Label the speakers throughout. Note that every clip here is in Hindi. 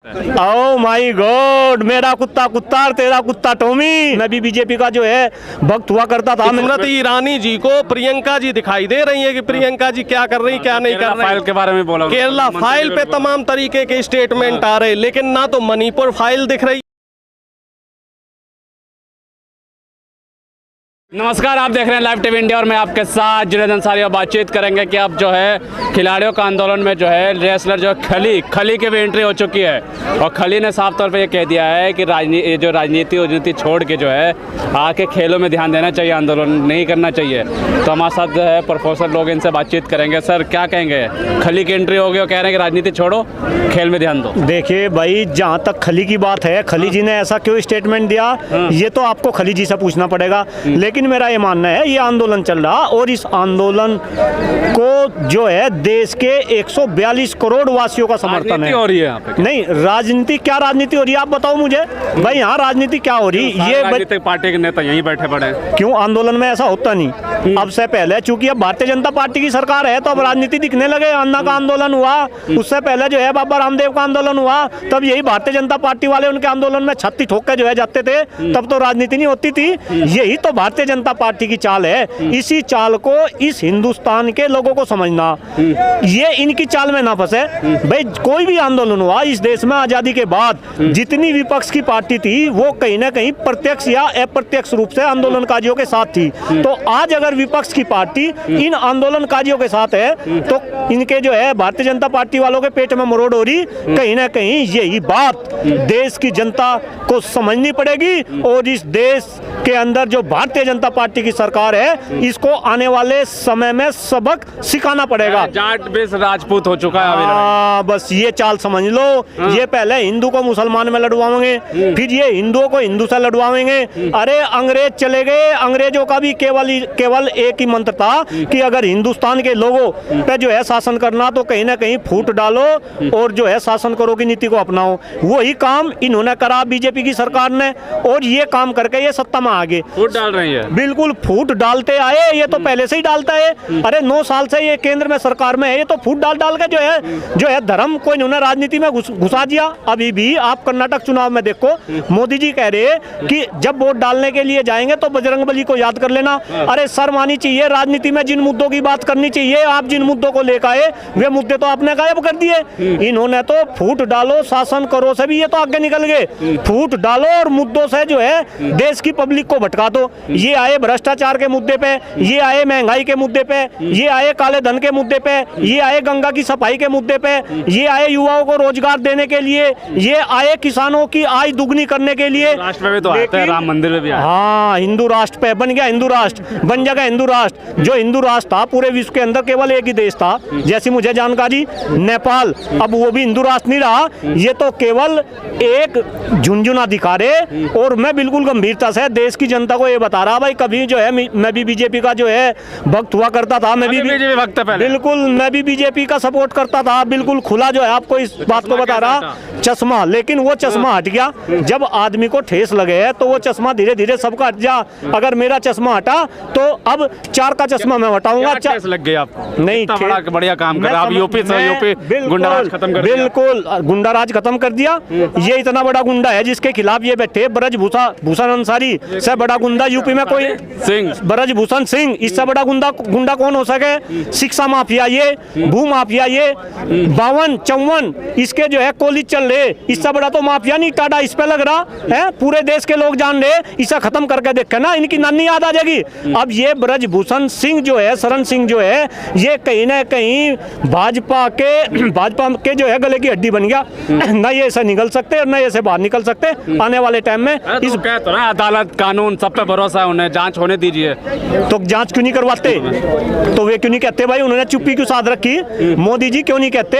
Speaker 1: ओ माय गॉड, मेरा कुत्ता कुत्ता और तेरा कुत्ता टॉमी। मैं भी बीजेपी का जो है भक्त हुआ करता था।
Speaker 2: स्मृति ईरानी जी को प्रियंका जी दिखाई दे रही है कि प्रियंका जी क्या कर रही क्या नहीं कर रही।
Speaker 3: फाइल के बारे में बोला,
Speaker 2: केरला फाइल पे तमाम तरीके के स्टेटमेंट आ रहे, लेकिन ना तो मणिपुर फाइल दिख रही।
Speaker 3: नमस्कार, आप देख रहे हैं लाइव टीवी इंडिया और मैं आपके साथ जुनैद अंसारी और बातचीत करेंगे कि अब जो है खिलाड़ियों का आंदोलन में जो है रेसलर जो खली की भी एंट्री हो चुकी है और खली ने साफ तौर पे ये कह दिया है कि राजनीति छोड़ के जो है आके खेलों में ध्यान देना चाहिए, आंदोलन नहीं करना चाहिए। तो हमारे साथ जो है प्रोफेसर लोग, इनसे बातचीत करेंगे। सर क्या कहेंगे, खली की एंट्री हो गई और कह रहे हैं कि राजनीति छोड़ो, खेल में ध्यान दो।
Speaker 1: देखिए भाई, जहाँ तक खली की बात है, खली जी ने ऐसा क्यों स्टेटमेंट दिया ये तो आपको खली जी से पूछना पड़ेगा। लेकिन मेरा ये मानना है, ये आंदोलन चल रहा और इस आंदोलन को जो है देश के 142 करोड़ वासियों का समर्थन है।
Speaker 3: हो रही है यहाँ पे?
Speaker 1: नहीं, राजनीति क्या राजनीति हो रही है आप बताओ मुझे भाई, यहाँ राजनीति क्या हो रही? ये
Speaker 3: राजनीतिक पार्टी के नेता यहीं बैठे पड़े हैं।
Speaker 1: क्यों आंदोलन में ऐसा होता नहीं? अब से पहले चूंकि अब भारतीय जनता पार्टी की सरकार है तो अब राजनीति दिखने लगे। अन्ना का आंदोलन हुआ, उससे पहले जो है बाबा रामदेव का आंदोलन हुआ, तब यही भारतीय जनता पार्टी वाले उनके आंदोलन में छत्ती ठोक के जो है जाते थे, तब तो राजनीति नहीं होती थी। यही तो भारतीय जनता पार्टी की चाल है। इसी चाल को इस हिंदुस्तान के लोगों को समझना, ये इनकी चाल में ना फंसे। भाई कोई भी आंदोलन हुआ इस देश में आजादी के बाद, जितनी विपक्ष की पार्टी थी वो कहीं ना कहीं प्रत्यक्ष या अप्रत्यक्ष रूप से आंदोलनकारियों के साथ थी। तो आज अगर विपक्ष की पार्टी इन आंदोलनकारियों के साथ है तो इनके जो है भारतीय जनता पार्टी वालों के पेट में मरोड़ हो रही। कहीं ना कहीं यही बात देश की जनता को समझनी पड़ेगी और इस देश के अंदर जो भारतीय जनता पार्टी की सरकार है इसको आने वाले समय में सबक सिखाना पड़ेगा।
Speaker 3: जाट बेस राजपूत हो चुका है अभी।
Speaker 1: बस ये चाल समझ लो। ये पहले हिंदू को मुसलमान में लड़वाएंगे, फिर ये हिंदुओं को हिंदू से लड़वाएंगे। अरे अंग्रेज चले गए, अंग्रेजों का भी केवल एक ही मंत्र था कि अगर हिंदुस्तान के लोगों पे जो है शासन करना तो कहीं ना कहीं फूट डालो और जो है शासन करो की नीति को अपनाओ। वही काम इन्होंने करा बीजेपी की सरकार ने और ये काम करके ये सत्ता में आ गए।
Speaker 3: फूट डाल रही है,
Speaker 1: बिल्कुल फूट डालते आए। ये तो पहले से ही डालता है। अरे 9 साल से ये केंद्र में सरकार में है, ये तो फूट डाल के जो है धर्म को इन्होंने राजनीति में घुसा दिया। अभी भी आप कर्नाटक चुनाव में देखो, मोदी जी कह रहे हैं कि जब वोट डालने के लिए जाएंगे तो बजरंगबली को याद कर लेना। अरे शर्म आनी चाहिए, राजनीति में जिन मुद्दों की बात करनी चाहिए, आप जिन मुद्दों को लेकर आए वे मुद्दे तो आपने गायब कर दिए। इन्होंने तो फूट डालो शासन करो से भी ये तो आगे निकल गए। फूट डालो और मुद्दों से जो है देश की पब्लिक को भटका दो। ये आए भ्रष्टाचार के मुद्दे पे, ये आए महंगाई के मुद्दे पे, ये आए काले धन के मुद्दे पे, ये आए गंगा की सफाई के मुद्दे पे, ये आए युवाओं को रोजगार देने के लिए, ये आए किसानों की आय दुगनी करने के लिए।
Speaker 3: राष्ट्र में भी तो आते हैं, राम मंदिर में भी आए।
Speaker 1: हाँ, हिंदू राष्ट्र पे बन गया, हिंदू राष्ट्र बन जाएगा। हिंदू राष्ट्र जो हिंदू राष्ट्र था पूरे विश्व के अंदर केवल एक ही देश था जैसी मुझे जानकारी, नेपाल। अब वो भी हिंदू राष्ट्र नहीं रहा, ये तो केवल एक झुंझुना दिखा रहे। और मैं बिल्कुल गंभीरता से देश की जनता को ये बता रहा भाई, कभी जो है मैं भी बीजेपी का जो है भक्त हुआ करता था। मैं भी बीजेपी भक्त बिल्कुल, मैं भी बीजेपी का सपोर्ट करता था बिल्कुल खुला। जो है आपको इस बात को बता रहा, चश्मा, लेकिन वो चश्मा हट गया जब आदमी को ठेस लगे है तो वो चश्मा धीरे धीरे सबका हट जा। अगर मेरा चश्मा हटा तो अब 4 का चश्मा मैं हटाऊंगा।
Speaker 3: ठेस लग गई आपको?
Speaker 1: नहीं,
Speaker 3: बढ़िया काम कर आप यूपी गुंडाराज खत्म कर,
Speaker 1: बिल्कुल गुंडाराज खत्म कर दिया। ये इतना बड़ा गुंडा है जिसके खिलाफ ये बैठे ब्रजभूषण अंसारी से बड़ा गुंडा यूपी में कोई
Speaker 3: सिंह,
Speaker 1: ब्रजभूषण सिंह, इससे बड़ा गुंडा कौन हो सके? शिक्षा माफिया ये, भू माफिया ये, 52-54 इसके जो है कॉलेज चल रहे, इससे बड़ा तो माफिया नहीं टाटा इस पे लग रहा है। पूरे देश के लोग जान रहे, इसे खत्म करके देखे ना इनकी नानी याद आ जाएगी। अब ये ब्रजभूषण सिंह जो है, शरण सिंह जो है, ये कहीं ना कहीं भाजपा के जो है गले की हड्डी बन गया। ना ये ऐसे निकल सकते और ना ऐसे बाहर निकल सकते आने वाले टाइम में।
Speaker 3: इस तो ना अदालत कानून सब पे भरोसा है, उन्हें जांच होने दीजिए।
Speaker 1: तो जांच क्यों नहीं करवाते? तो वे क्यों नहीं कहते भाई उन्होंने चुप्पी क्यों साध रखी? मोदी जी क्यों नहीं कहते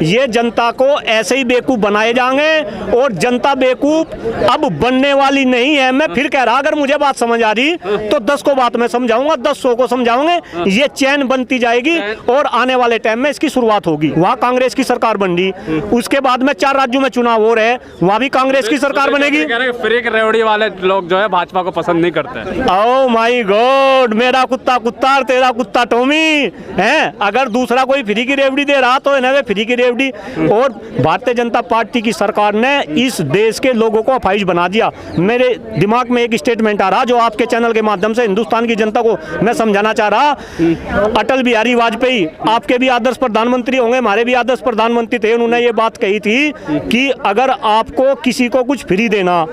Speaker 1: ये जनता को ऐसे ही बेवकूफ बनाए जाएंगे और जनता बेवकूफ अब बनने वाली नहीं है। मैं फिर कह रहा, अगर मुझे बात समझ आ रही तो 10 को बात में समझाऊंगा, 10 100 को समझाऊंगे। ये चैन बनती जाएगी और आने वाले टाइम में इसकी शुरुआत होगी। वहाँ कांग्रेस की सरकार बन रही, उसके बाद में 4 राज्यों में चुनाव हो और है, वहाँ भी कांग्रेस की सरकार बनेगी।
Speaker 3: कह रहे हैं फ्री की रेवड़ी वाले लोग जो है भाजपा को पसंद नहीं करते।
Speaker 1: ओ माय गॉड, मेरा कुत्ता कुत्ता और तेरा कुत्ता टोमी है। अगर दूसरा कोई फ्री की रेवड़ी दे रहा तो इन्हें फ्री की रेवड़ी। और भारतीय जनता पार्टी की सरकार ने इस देश के लोगों को अफाइज बना दिया। मेरे दिमाग में एक स्टेटमेंट आ रहा जो आपके चैनल के माध्यम से हिंदुस्तान की जनता को मैं समझाना चाह रहा। अटल बिहारी वाजपेयी, आपके भी आदर्श प्रधानमंत्री होंगे, हमारे भी आदर्श प्रधानमंत्री थे, उन्होंने ये बात कही थी कि अगर आपको किसी को कुछ फ्री देना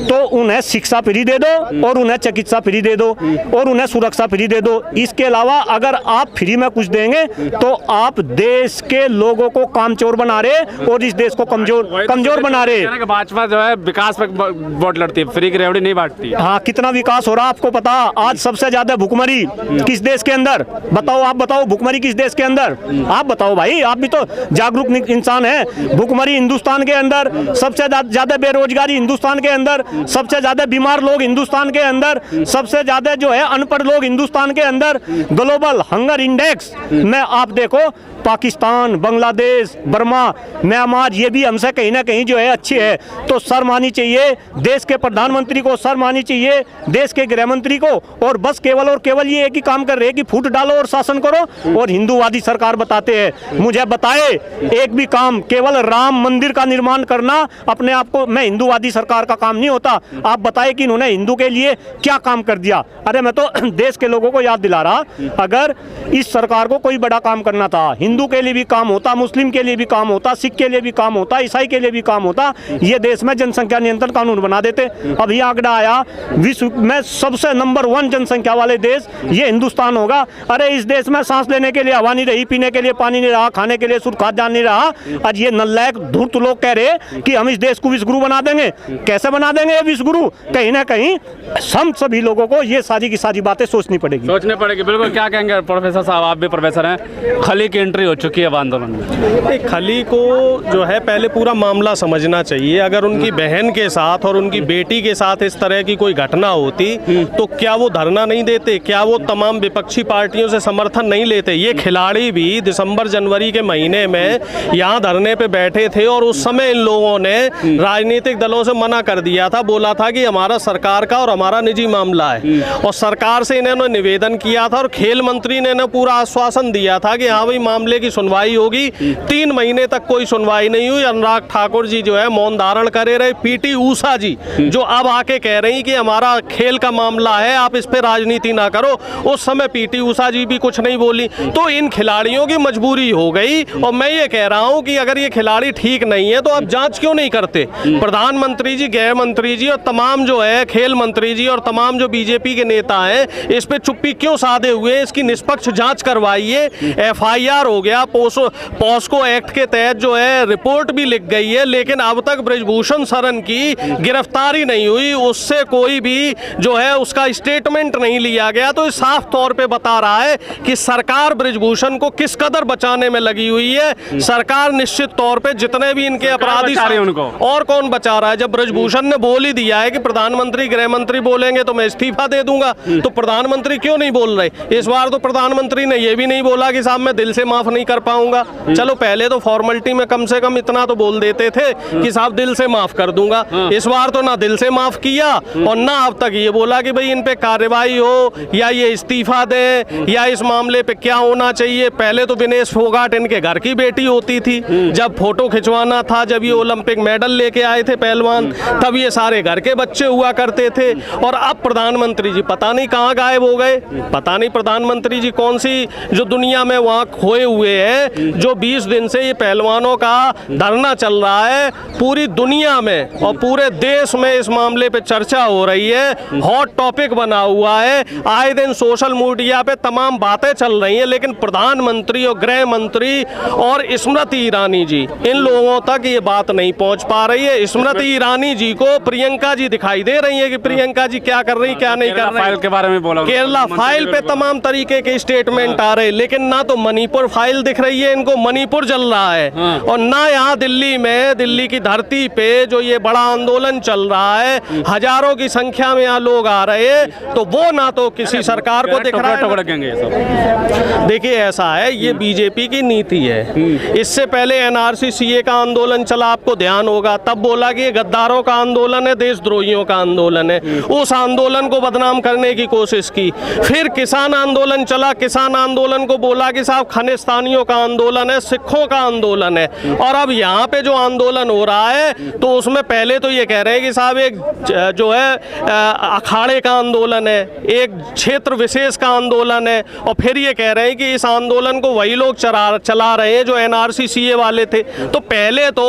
Speaker 1: तो उन्हें शिक्षा फ्री दे दो और उन्हें चिकित्सा फ्री दे दो और उन्हें सुरक्षा फ्री दे दो। इसके अलावा अगर आप फ्री में कुछ देंगे तो आप देश के लोगों को कामचोर बना रहे और इस देश को कमजोर बना रहे।
Speaker 3: भाजपा जो है विकास पे वोट लड़ती है, फ्री की रेवड़ी नहीं बांटती।
Speaker 1: हाँ, कितना विकास हो रहा आपको पता? आज सबसे ज्यादा भुखमरी किस देश के अंदर? बताओ, आप बताओ, भुखमरी किस देश के अंदर? आप बताओ भाई, आप भी तो जागरूक इंसान हैं। भुखमरी हिंदुस्तान के अंदर, सबसे ज्यादा बेरोजगारी हिंदुस्तान के अंदर, सबसे ज्यादा बीमार लोग हिंदुस्तान के अंदर, सबसे ज्यादा जो है अनपढ़ लोग हिंदुस्तान के अंदर। ग्लोबल हंगर इंडेक्स में आप देखो, पाकिस्तान, बांग्लादेश, बर्मा, म्यांमार, ये भी हमसे कहीं ना कहीं जो है अच्छे है। तो शर्म आनी चाहिए देश के प्रधानमंत्री को, शर्म आनी चाहिए देश के गृह मंत्री को। और बस केवल और केवल ये एक ही काम कर रहे हैं कि फूट डालो और शासन करो और हिंदूवादी सरकार बताते हैं। मुझे बताए एक भी काम, केवल राम मंदिर का निर्माण करना अपने आप को मैं हिंदूवादी सरकार का काम नहीं होता। आप बताए कि इन्होंने हिंदू के लिए क्या काम कर दिया। अरे मैं तो देश के लोगों को याद दिला रहा, अगर इस सरकार को कोई बड़ा काम करना था, हिंदू के लिए भी काम होता, मुस्लिम के लिए भी काम होता, सिख के लिए भी काम होता, ईसाई के लिए भी काम होता, ये देश में जनसंख्या नियंत्रण कानून बना देते। अब ये आंकड़ा आया विश्व में सबसे नंबर 1 जनसंख्या वाले देश ये हिंदुस्तान होगा। अरे इस देश में सांस लेने के लिए हवा नहीं रही, पीने के लिए पानी नहीं रहा, खाने के लिए शुद्ध खाद्यान्न नहीं रहा। आज ये नल्लायक धूर्त लोग कह रहे कि हम इस देश को विश्वगुरु बना देंगे। कैसे बना देंगे ये विश्वगुरु? कहीं ना कहीं हम सभी लोगों को ये सारी की सारी बातें सोचनी पड़ेगी।
Speaker 3: बिल्कुल। क्या कहेंगे प्रोफेसर साहब, आप भी प्रोफेसर हैं। खली की एंट्री हो चुकी है आंदोलन में।
Speaker 2: खली को जो है पहले पूरा मामला समझना चाहिए। अगर उनकी बहन के साथ और उनकी बेटी के साथ इस तरह की कोई घटना होती तो क्या वो धरना नहीं देते? क्या वो तमाम विपक्षी पार्टियों से समर्थन नहीं लेते? ये खिलाड़ी भी दिसंबर जनवरी के महीने में यहाँ धरने पे बैठे थे और उस समय इन लोगों ने राजनीतिक दलों से मना कर दिया था, बोला था कि हमारा सरकार का और हमारा निजी मामला है। और सरकार से इन्होंने निवेदन किया था और खेल मंत्री ने पूरा आश्वासन दिया था कि हाँ भाई मामले की सुनवाई होगी। 3 महीने तक कोई सुनवाई नहीं हुई। अनुराग ठाकुर जी जो है मौन धारण करे रहे। पीटी ऊषा जी जो अब आके कह रही कि हमारा खेल का मामला है, आप इस पे राजनीति ना करो, उस समय पीटी ऊषा जी भी कुछ नहीं बोली। तो इन खिलाड़ियों की मजबूरी हो गई। और मैं ये कह रहा हूं कि अगर ये खिलाड़ी ठीक नहीं है तो आप जांच क्यों नहीं करते? प्रधानमंत्री जी, गृह मंत्री जी और तमाम जो है खेल मंत्री जी और तमाम जो बीजेपी के नेता हैं, इस पे चुप्पी क्यों साधे हुए? इसकी निष्पक्ष जांच करवाइए। FIR हो गया, पॉस्को एक्ट के तहत जो है रिपोर्ट भी लिख गई है, लेकिन अब तक ब्रजभूषण शरण की गिरफ्तारी नहीं हुई, उससे कोई भी जो है उसका स्टेटमेंट नहीं लिया गया। तो साफ तौर पे बता रहा है कि सरकार ब्रजभूषण को किस कदर बचाने में लगी हुई है। सरकार निश्चित तौर पे जितने भी इनके अपराधी
Speaker 3: उनको
Speaker 2: और कौन बचा रहा है? जब ब्रजभूषण ने बोल ही दिया है कि प्रधानमंत्री गृह मंत्री बोलेंगे तो मैं इस्तीफा दे दूंगा, तो प्रधानमंत्री क्यों नहीं बोल रहे? इस बार तो प्रधानमंत्री ने यह भी नहीं बोला कि साहब मैं दिल से माफ नहीं कर पाऊंगा। चलो पहले तो फॉर्मेलिटी में कम से कम इतना तो बोल देते थे कि साहब दिल से माफ कर दूंगा। इस बार तो ना दिल से माफ किया और ना अब तक ये बोला कि भाई इन पे कार्रवाई हो या ये इस्तीफा दे या इस मामले पे क्या होना चाहिए। पहले तो विनेश फोगाट इनके घर की बेटी होती थी, जब फोटो खिंचवाना था, जब ये ओलंपिक मेडल लेके आए थे पहलवान, तब ये सारे घर के बच्चे हुआ करते थे। और अब प्रधानमंत्री जी पता नहीं कहाँ गायब हो गए। पता नहीं प्रधानमंत्री जी कौन सी जो दुनिया में वहाँ खोए हुए हैं। जो 20 दिन से ये पहलवानों का धरना चल रहा है पूरी दुनिया में और पूरे देश में इस मामले पे चर्चा हो रही है, हॉट टॉपिक बना हुआ है। आए दिन सोशल मीडिया पे तमाम बातें चल रही हैं, लेकिन प्रधानमंत्री और गृह मंत्री और स्मृति ईरानी जी, इन लोगों तक ये बात नहीं पहुंच पा रही है। स्मृति ईरानी जी को प्रियंका जी दिखाई दे रही है कि प्रियंका जी क्या कर रही, क्या नहीं कर रही।
Speaker 3: फाइल के बारे में बोला,
Speaker 2: केरला फाइल पे तमाम तरीके के स्टेटमेंट आ रहे, लेकिन ना तो मणिपुर फाइल फाइल दिख रही है इनको, मणिपुर जल रहा है। और ना यहाँ दिल्ली में, दिल्ली की धरती पे जो ये बड़ा आंदोलन चल रहा है, हजारों की संख्या में यहाँ लोग आ रहे हैं, तो वो ना तो किसी सरकार को दिख रहा है। देखिए ऐसा है, ये बीजेपी की नीति है। इससे पहले एनआरसी सीए का आंदोलन चला, आपको ध्यान होगा, तब बोला कि ये गद्दारों का आंदोलन है, देशद्रोहियों का आंदोलन है। उस आंदोलन को बदनाम करने की कोशिश की। फिर किसान आंदोलन चला, किसान आंदोलन को बोला कि साहब खालिस्तानियों का आंदोलन है, सिखों का आंदोलन है। और अब यहाँ पे जो आंदोलन हो रहा है, तो उसमें पहले तो ये कह रहे हैं कि साहब एक जो है अखाड़े का आंदोलन है, एक क्षेत्र विशेष का आंदोलन है, और फिर ये कह रहे हैं कि इस आंदोलन को वही लोग चला रहे हैं जो एनआरसी सीए वाले थे। तो पहले तो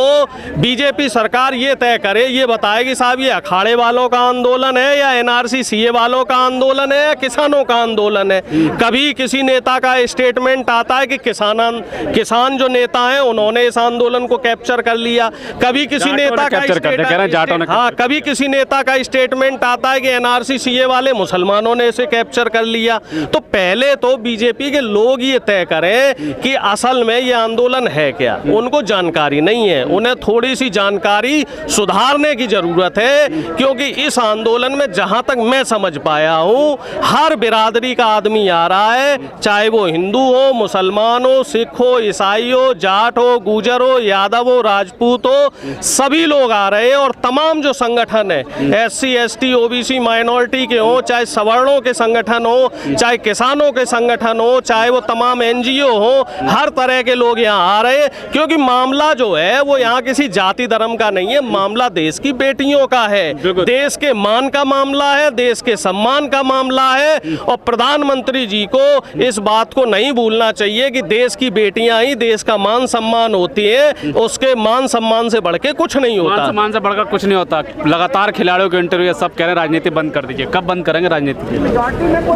Speaker 2: बीजेपी सरकार ये तय करे, ये बताए कि साहब ये अखाड़े वालों का आंदोलन है या एनआरसी सीए वालों का आंदोलन है या किसानों का आंदोलन है। कभी किसी नेता का स्टेटमेंट आता है कि किसान जो नेता हैं उन्होंने इस आंदोलन को कैप्चर कर लिया, कभी किसी नेता का कभी किसी नेता का स्टेटमेंट आता है कि एनआरसी सीए वाले मुसलमानों ने इसे कैप्चर कर लिया। तो पहले तो बीजेपी के लोग ये तय करें कि असल में ये आंदोलन है क्या। उनको जानकारी नहीं है, उन्हें थोड़ी सी जानकारी सुधारने की जरूरत है, क्योंकि इस आंदोलन में जहां तक मैं समझ पाया हूं, हर बिरादरी का आदमी आ रहा है, चाहे वो हिंदू हो, मुसलमान हो, सिख हो, ईसाई हो, जाट हो, गुजर हो, यादव हो, राजपूत हो, सभी लोग आ रहे हैं। और तमाम जो संगठन है, एससी एसटी ओबीसी माइनॉरिटी के हो, चाहे सवर्णों के संगठन हो, चाहे किसानों के संगठन हो, चाहे वो तमाम एनजीओ हो, हर तरह के लोग यहाँ आ रहे हैं। क्योंकि मामला जो है वो यहाँ किसी जाति धर्म का नहीं है, मामला देश की बेटियों का है, देश के मान का मामला है, देश के सम्मान का मामला है। और प्रधानमंत्री जी को इस बात को नहीं भूलना चाहिए कि देश की बेटियां ही देश का मान सम्मान होती है, उसके मान सम्मान से बढ़ के कुछ नहीं होता।
Speaker 3: मान सम्मान से बढ़कर कुछ नहीं होता। लगातार खिलाड़ियों के इंटरव्यू सब कह रहे हैं राजनीति बंद कर दीजिए, कब बंद करेंगे राजनीति?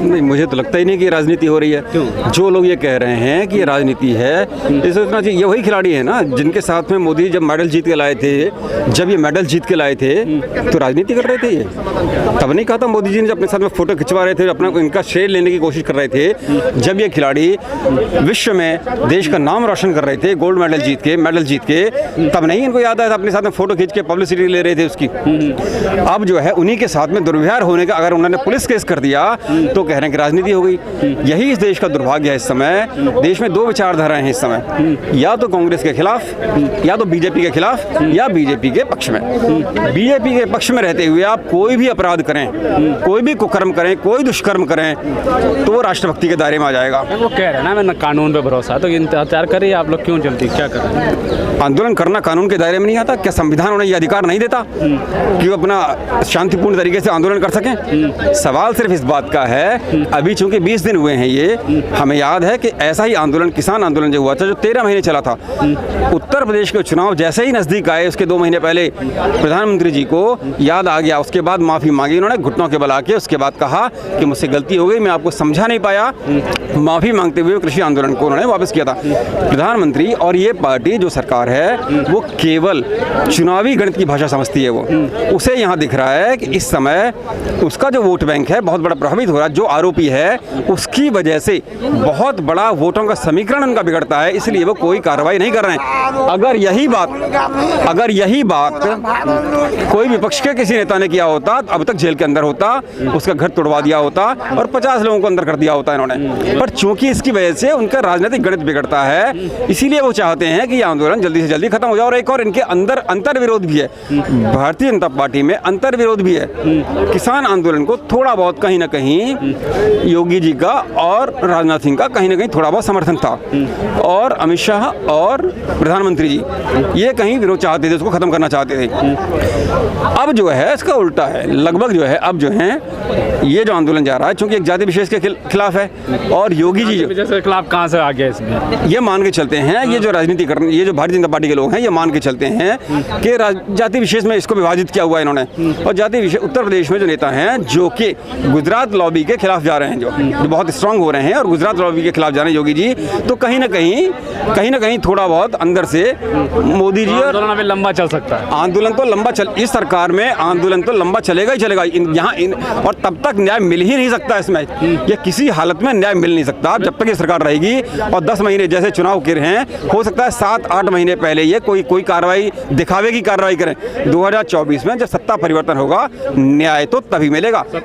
Speaker 4: नहीं, मुझे तो लगता ही नहीं कि राजनीति हो रही है। क्यों? जो लोग ये कह रहे हैं कि ये राजनीति है, इसे सोचना चाहिए ये वही खिलाड़ी है ना जिनके साथ में मोदी जब मेडल जीत के लाए थे, जब ये मेडल जीत के लाए थे तो राजनीति कर रहे थे। ये तब नहीं कहा था मोदी जी ने, जब अपने साथ में फोटो खिंचवा रहे थे, अपना इनका शेयर लेने की कोशिश कर रहे थे, जब ये खिलाड़ी विश्व में देश का नाम रोशन कर रहे थे, गोल्ड मेडल जीत के, तब नहीं इनको याद आया था अपने साथ में फोटो खींच के पब्लिसिटी ले रहे थे उसकी। अब जो है उन्हीं के साथ में दुर्व्यवहार होने का अगर उन्होंने पुलिस केस कर दिया तो कह रहे हैं कि राजनीति हो गई। यही इस देश का दुर्भाग्य है। इस समय देश में दो विचारधाराएं हैं इस समय, या तो कांग्रेस के खिलाफ या तो बीजेपी के खिलाफ या बीजेपी के पक्ष में। बीजेपी के पक्ष में रहते हुए आप कोई भी अपराध करें, कोई भी कुकर्म करें, कोई दुष्कर्म करें, तो वो राष्ट्रभक्ति के दायरे में आ जाएगा।
Speaker 3: वो कह रहे हैं ना मैं कानून पे भरोसा, तो इंतजार करिए आप लोग, क्यों जल्दी क्या कर रहे हैं?
Speaker 4: आंदोलन करना कानून के दायरे में नहीं आता? क्या संविधान उन्हें ये अधिकार नहीं देता कि वो अपना शांतिपूर्ण तरीके से आंदोलन कर सकें? सवाल सिर्फ इस बात का है, अभी चूंकि 20 दिन हुए हैं, ये हमें याद है कि ऐसा ही आंदोलन, किसान आंदोलन जो हुआ था, जो 13 महीने चला था। उत्तर प्रदेश के चुनाव जैसे ही नजदीक आए, उसके 2 महीने पहले प्रधानमंत्री जी को याद आ गया, उसके बाद माफी मांगी उन्होंने घुटनों के बल आके, उसके बाद कहा कि मुझसे गलती हो गई, मैं आपको समझा नहीं पाया, माफी मांगते हुए कृषि आंदोलन को उन्होंने वापस किया था। प्रधानमंत्री और ये पार्टी जो सरकार है वो केवल चुनावी गणित की भाषा समझती है। वो उसे यहाँ दिख रहा है कि इस समय उसका जो वोट बैंक है बहुत बड़ा प्रभावित हो रहा है। जो आरोपी है उसकी वजह से बहुत बड़ा वोटों का समीकरण उनका बिगड़ता है, इसलिए वो कोई कार्रवाई नहीं कर रहे हैं। अगर यही बात कोई विपक्ष के किसी नेता ने किया होता, अब तक जेल के अंदर होता, उसका घर तोड़वा दिया होता और 50 लोगों को अंदर कर दिया होता इन्होंने। पर चूंकि इसकी वजह से उनका राजनीतिक गणित बिगड़ता है, इसीलिए वो चाहते हैं कि ये आंदोलन जल्दी से जल्दी खत्म हो जाए। और एक और इनके अंदर अंतर विरोध भी है, भारतीय जनता पार्टी में अंतर विरोध भी है। किसान आंदोलन को थोड़ा बहुत कहीं ना कहीं योगी जी का और राजनाथ सिंह का कहीं ना कहीं थोड़ा बहुत समर्थन था, और अमित शाह और प्रधानमंत्री जी ये कहीं विरोध चाहते थे, उसको खत्म करना चाहते थे। अब जो है इसका उल्टा है, लगभग जो है अब जो है ये जो आंदोलन जा रहा है, चूंकि एक जाति विशेष के खिलाफ है, और योगी जी
Speaker 3: के खिलाफ कहाँ से आ गया इसमें?
Speaker 4: ये मान के चलते हैं, ये जो राजनीति करने, ये जो भारतीय जनता पार्टी के लोग हैं, ये मान के चलते हैं कि जाति विशेष में इसको विभाजित किया हुआ है इन्होंने। और जाति विशेष उत्तर प्रदेश में जो नेता हैं जो कि गुजरात लॉबी के खिलाफ जा रहे हैं, जो बहुत स्ट्रांग हो रहे हैं और गुजरात लॉबी के खिलाफ जा रहे हैं योगी जी, तो कहीं ना कहीं थोड़ा बहुत अंदर से मोदी जी
Speaker 3: आंदोलन अभी लंबा चल सकता है।
Speaker 4: आंदोलन तो लंबा इस सरकार में आंदोलन तो लंबा चलेगा ही चलेगा यहाँ और तब तक तक न्याय मिल ही नहीं सकता इसमें, ये किसी हालत में न्याय मिल नहीं सकता जब तक ये सरकार रहेगी। और 10 महीने जैसे चुनाव गिर हैं, हो सकता है 7-8 महीने पहले ये कोई कार्रवाई, दिखावे की कार्रवाई करें। 2024 में जब सत्ता परिवर्तन होगा, न्याय तो तभी मिलेगा।